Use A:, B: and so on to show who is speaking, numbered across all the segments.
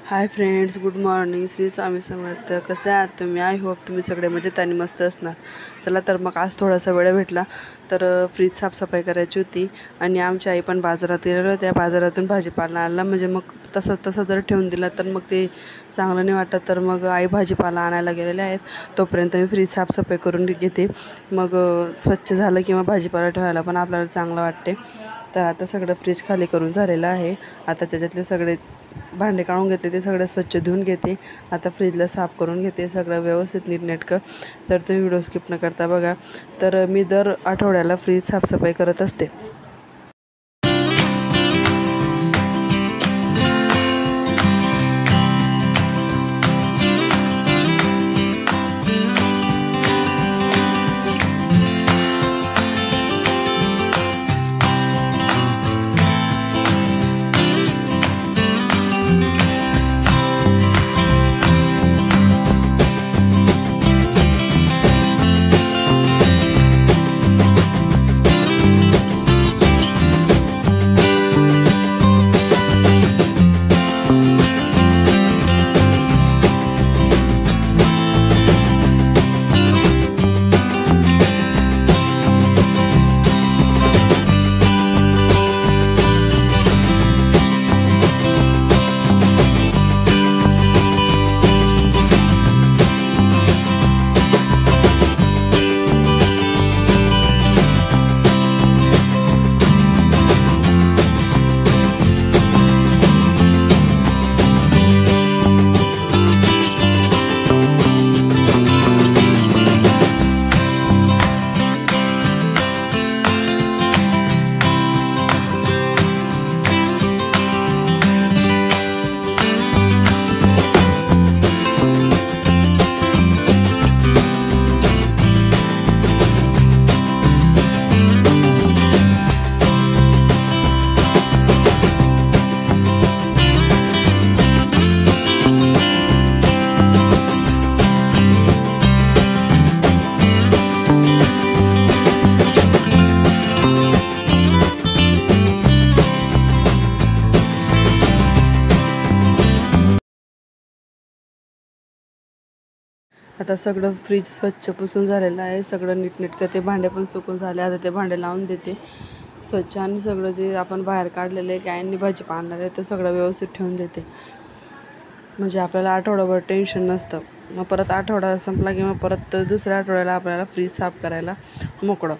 A: हाय friends, good morning. Shri Swami Samarth. कसे आहात तुम्ही? आय होप तुम्ही सगळे मजेत आणि मस्त असणार. चला तर मग आज थोडासा वेळ भेटला तर फ्रीज साफसफाई करायची होती आणि आमची आई पण बाजारात गेलेल्या होत्या. बाजारातून भाजीपाला आणला, म्हणजे मग तसं जर ठेवून दिला तर मग ते चांगलं नाही वाटत. तर मग आई भाजीपाला आणायला गेलेल्या आहेत. तोपर्यंत मी फ्रीज साफसफाई करून घेते. मग स्वच्छ झालं किंवा भाजीपाला ठेवायला पण आपल्याला चांगलं वाटते. तर आता सगळं फ्रीज खाली करून झालेलं आहे. आता त्याच्यातले सगळे भांडे काढून घेते, ते सगळं स्वच्छ धुवून घेते. आता फ्रीजला साफ करून घेते सगळं व्यवस्थित नीटनेटकं. तर तुम्ही व्हिडिओ स्किप न करता बघा. तर मी दर आठवड्याला फ्रीज साफसफाई करत असते. आता सगळं फ्रीज स्वच्छ पुसून झालेलं आहे. सगळं नीटनेटकं, ते भांडे पण सुकून झाले. आता ते भांडे लावून देते स्वच्छ, आणि सगळं जे आपण बाहेर काढलेलं आहे, गायांनी भाजीपाला आणणार आहे, ते सगळं व्यवस्थित ठेवून देते. म्हणजे आपल्याला आठवडाभर टेन्शन नसतं. मग परत आठवडा संपला की मग परत दुसऱ्या आठवड्याला आपल्याला फ्रीज साफ करायला मोकळं.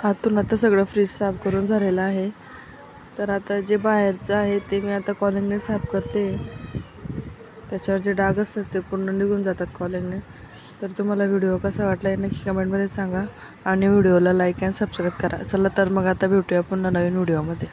A: आतून आता सगळं फ्रीज साफ करून झालेलं आहे. तर आता जे बाहेरचं आहे ते मी आता कॉलिंगने साफ करते. त्याच्यावर जे डाग असतात ते पूर्ण निघून जातात कॉलिंगने. तर तुम्हाला व्हिडिओ कसा वाटला आहे नक्की कमेंटमध्ये सांगा, आणि व्हिडिओला लाईक अँड सबस्क्राईब करा. चला तर मग आता भेटूया पुन्हा नवीन व्हिडिओमध्ये.